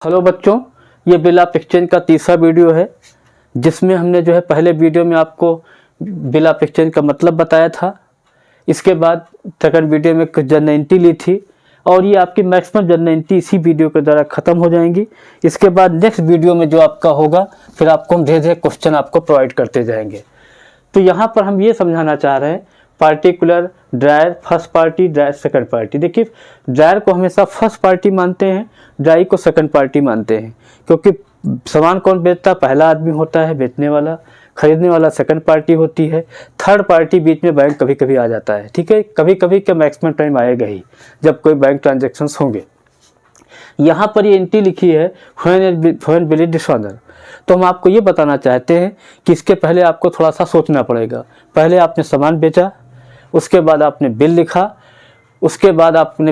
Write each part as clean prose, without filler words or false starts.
Hello बच्चों, ये bill of exchange का तीसरा वीडियो है जिसमें हमने पहले वीडियो में आपको बिल ऑफ एक्सचेंज का मतलब बताया था। इसके बाद सेकंड वीडियो में कुछ जनरलिटी ली थी और ये आपकी मैक्सिमम जनरलिटी इसी वीडियो के द्वारा ख़त्म हो जाएंगी। इसके बाद नेक्स्ट वीडियो में जो आपका होगा फिर आपको हम धीरे धीरे क्वेश्चन आपको प्रोवाइड करते जाएंगे। तो यहाँ पर हम ये समझाना चाह रहे हैं particular dryer first party dryer second party. देखिए, ड्रायर को हमेशा फर्स्ट पार्टी मानते हैं, ड्राई को सेकंड पार्टी मानते हैं, क्योंकि सामान कौन बेचता है? पहला आदमी होता है बेचने वाला, खरीदने वाला सेकंड पार्टी होती है, थर्ड पार्टी बीच में बैंक कभी कभी आ जाता है। ठीक है, कभी कभी क्या मैक्सिमम टाइम आएगा ही जब कोई बैंक ट्रांजेक्शन्स होंगे। यहाँ पर ये एंट्री लिखी है व्हेन बिल इज डिसऑनर। तो हम आपको ये बताना चाहते हैं कि इसके पहले आपको थोड़ा सा सोचना पड़ेगा। पहले आपने सामान बेचा, उसके बाद आपने बिल लिखा, उसके बाद आपने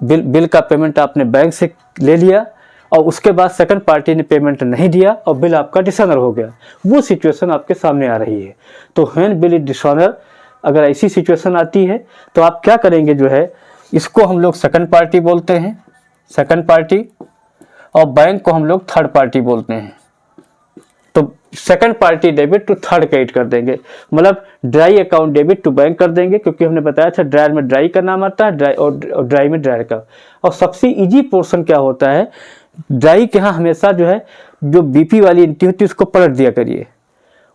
बिल का पेमेंट आपने बैंक से ले लिया और उसके बाद सेकंड पार्टी ने पेमेंट नहीं दिया और बिल आपका डिसऑनर हो गया। वो सिचुएशन आपके सामने आ रही है। तो व्हेन बिल इज डिसऑनर, अगर ऐसी सिचुएशन आती है तो आप क्या करेंगे? इसको हम लोग सेकंड पार्टी बोलते हैं, सेकंड पार्टी, और बैंक को हम लोग थर्ड पार्टी बोलते हैं। तो second party debit to third credit कर देंगे, मतलब drawee account debit to bank कर देंगे, क्योंकि हमने बताया था ड्रायर में ड्राई का नाम आता है, ड्राई और ड्राई में ड्रायर का। और सबसे इजी पोर्शन क्या होता है, ड्राई के यहाँ हमेशा जो बीपी वाली एंट्री होती है उसको पलट दिया करिए।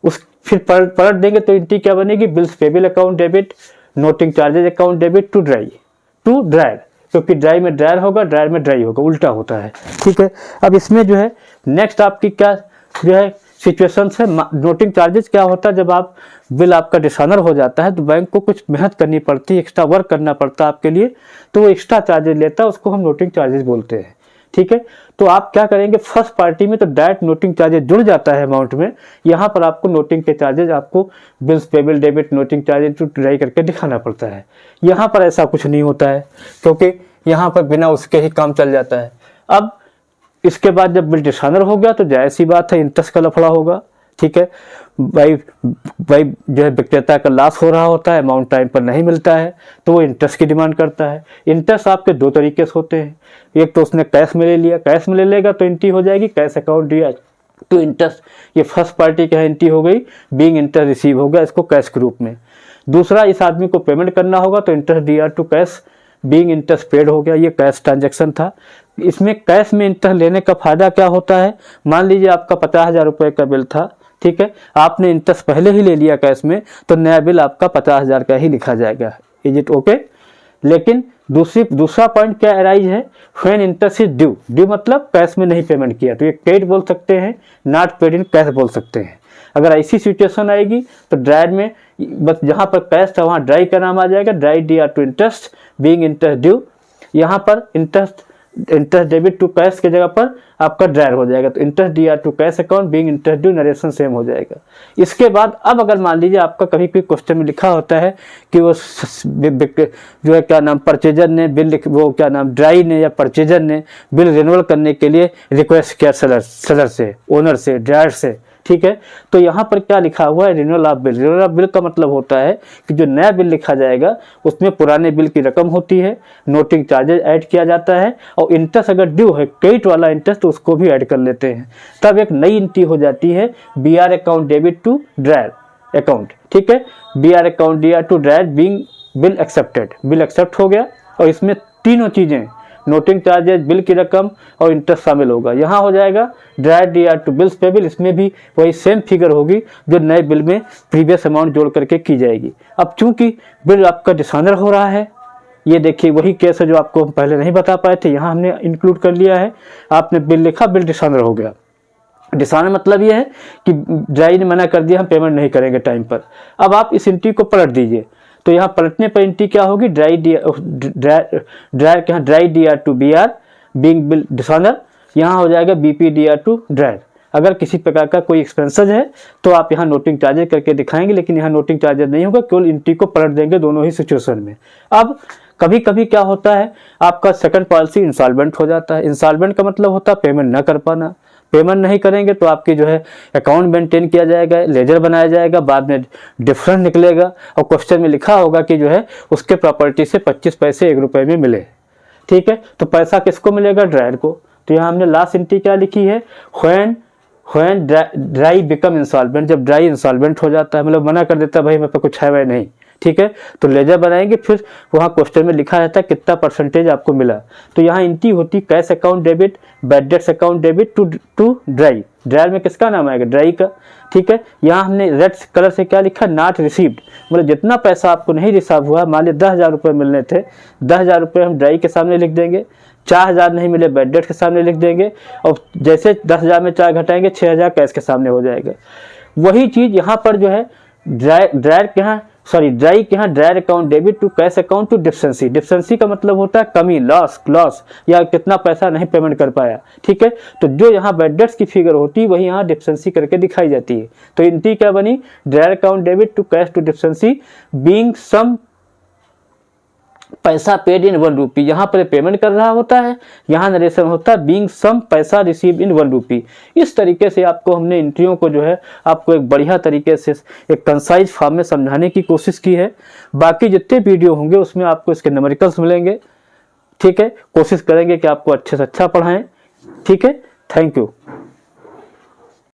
फिर पलट देंगे तो एंट्री क्या बनेगी? Bills payable account debit, noting charges account debit to drawer, क्योंकि ड्राई में ड्रायर होगा, ड्रायर में ड्राई होगा, उल्टा होता है। ठीक है, अब इसमें नेक्स्ट आपकी क्या सिचुएशन है, नोटिंग चार्जेस क्या होता है? जब आप बिल आपका डिसऑनर हो जाता है तो बैंक को कुछ मेहनत करनी पड़ती है, एक्स्ट्रा वर्क करना पड़ता है आपके लिए, तो वो एक्स्ट्रा चार्जेस लेता है, उसको हम नोटिंग चार्जेस बोलते हैं। ठीक है, तो आप क्या करेंगे? फर्स्ट पार्टी में तो डायरेक्ट नोटिंग चार्जेस जुड़ जाता है अमाउंट में, यहाँ पर आपको नोटिंग के चार्जेस आपको bills payable debit noting charges to drawee करके दिखाना पड़ता है। यहाँ पर ऐसा कुछ नहीं होता है, क्योंकि यहाँ पर बिना उसके ही काम चल जाता है। अब इसके बाद जब बिल डिसऑनर हो गया तो जायज़ सी बात है इंटरेस्ट का लफड़ा होगा। ठीक है, भाई विक्रेता का लॉस हो रहा होता है, अमाउंट टाइम पर नहीं मिलता है तो वो इंटरेस्ट की डिमांड करता है। इंटरेस्ट आपके दो तरीके से होते हैं, एक तो उसने कैश में ले लिया, कैश में ले लेगा तो एंट्री हो जाएगी कैश अकाउंट दिया तो इंटरेस्ट, ये फर्स्ट पार्टी की एंट्री हो गई, बीइंग इंटरेस्ट रिसीव हो गया इसको कैश के रूप में। दूसरा, इस आदमी को पेमेंट करना होगा तो इंटरेस्ट दिया to cash, being interest paid हो गया, ये कैश ट्रांजेक्शन था। इसमें कैश में इंटरेस्ट लेने का फायदा क्या होता है? मान लीजिए आपका 50,000 रुपये का बिल था, ठीक है, आपने इंटरेस्ट पहले ही ले लिया कैश में, तो नया बिल आपका 50,000 का ही लिखा जाएगा। Is it okay? लेकिन दूसरा पॉइंट क्या अराइज है? व्हेन इंटरेस्ट इज ड्यू मतलब कैश में नहीं पेमेंट किया, तो ये क्रेडिट बोल सकते हैं, नॉट पेड इन कैश बोल सकते हैं। अगर ऐसी सिचुएशन आएगी तो ड्रायर में बस जहाँ पर कैश था वहाँ ड्राई का नाम आ जाएगा, drawee D R to interest being interest due. यहाँ पर इंटरेस्ट डेबिट टू कैश के जगह पर आपका ड्रायर हो जाएगा, तो interest D R to cash account being interest due, narration same हो जाएगा। इसके बाद अब अगर मान लीजिए आपका कभी कोई क्वेश्चन में लिखा होता है कि वो क्या नाम परचेजर ने बिल, वो क्या नाम ड्राई ने या परचेजर ने बिल रिन्यूअल करने के लिए रिक्वेस्ट किया सेलर से, ओनर से, ड्रायर से। ठीक है, तो यहाँ पर क्या लिखा हुआ है? Renewal of bill. Renewal of bill का मतलब होता है कि जो नया बिल लिखा जाएगा उसमें पुराने बिल की रकम होती है, नोटिंग चार्जेस ऐड किया जाता है और इंटरेस्ट अगर ड्यू है क्रेडिट वाला इंटरेस्ट तो उसको भी ऐड कर लेते हैं, तब एक नई एंट्री हो जाती है BR account debit to drawer account. ठीक है, BR account DR to drawer being bill accepted, bill accept हो गया और इसमें तीनों चीजें नोटिंग चार्जेस, बिल की रकम और इंटरेस्ट शामिल होगा। यहाँ हो जाएगा drawer DR to bills payable, इसमें भी वही सेम फिगर होगी जो नए बिल में प्रीवियस अमाउंट जोड़ करके की जाएगी। अब चूंकि बिल आपका डिसऑनर हो रहा है, ये देखिए वही केस है जो आपको हम पहले नहीं बता पाए थे, यहाँ हमने इंक्लूड कर लिया है। आपने बिल लिखा, बिल डिसऑनर हो गया। डिसऑनर मतलब ये है कि ड्राई ने मना कर दिया, हम पेमेंट नहीं करेंगे टाइम पर। अब आप इस एंट्री को पलट दीजिए, तो यहाँ पलटने पर एंट्री क्या होगी? ड्रायर के यहाँ drawee DR to BR being bill dishonour, यहाँ हो जाएगा BP DR टू ड्रायर। अगर किसी प्रकार का कोई एक्सपेंसेस है तो आप यहाँ नोटिंग चार्जेस करके दिखाएंगे, लेकिन यहाँ नोटिंग चार्जेस नहीं होगा, केवल एंट्री को पलट देंगे दोनों ही सिचुएशन में। अब कभी कभी क्या होता है, आपका सेकंड पॉलिसी इंसॉल्वेंट हो जाता है। इंसॉल्वेंट का मतलब होता है पेमेंट न कर पाना। पेमेंट नहीं करेंगे तो आपकी अकाउंट मेंटेन किया जाएगा, लेजर बनाया जाएगा, बाद में डिफरेंस निकलेगा और क्वेश्चन में लिखा होगा कि उसके प्रॉपर्टी से 25 पैसे 1 रुपये में मिले। ठीक है, तो पैसा किसको मिलेगा? ड्रायर को। तो यहाँ हमने लास्ट एंट्री क्या लिखी है, व्हेन ड्राई बिकम इंसॉल्वेंट, जब ड्राई इंसॉल्वेंट हो जाता है, मतलब मना कर देता है भाई मेरे पे कुछ है वह नहीं, ठीक है। तो लेजर बनाएंगे, फिर वहाँ क्वेश्चन में लिखा रहता है कितना परसेंटेज आपको मिला। तो यहाँ एंट्री होती cash account debit, bad debts account debit to drawee, drawee में किसका नाम आएगा, ड्राई का, ठीक है। यहाँ हमने रेड कलर से क्या लिखा, नॉट रिसीव्ड, मतलब जितना पैसा आपको नहीं रिसीव हुआ, मान लीजिए 10,000 रुपये मिलने थे, 10,000 रुपये हम ड्राई के सामने लिख देंगे, 4,000 नहीं मिले बैड डेट के सामने लिख देंगे, और जैसे 10,000 में 4 घटाएंगे 6,000 कैश के सामने हो जाएगा। वही चीज़ यहाँ पर जो है ड्राई के यहाँ drawer account debit to cash account to deficiency, deficiency का मतलब होता है कमी, लॉस या कितना पैसा नहीं पेमेंट कर पाया, ठीक है। तो जो यहाँ बैड डेट्स की फिगर होती है वही यहाँ डिफिशेंसी करके दिखाई जाती है। तो एंट्री क्या बनी, drawer account debit to cash to deficiency being sum पैसा पेड इन 1 रुपी, यहाँ पर पेमेंट कर रहा होता है, यहाँ नरेशन होता है बीइंग सम पैसा रिसीव इन 1 रुपी। इस तरीके से आपको हमने एंट्रियों को जो है आपको एक बढ़िया तरीके से एक कंसाइज फॉर्म में समझाने की कोशिश की है। बाकी जितने वीडियो होंगे उसमें आपको इसके न्यूमेरिकल्स मिलेंगे, ठीक है। कोशिश करेंगे कि आपको अच्छे से अच्छा पढ़ाएं, ठीक है। Thank you.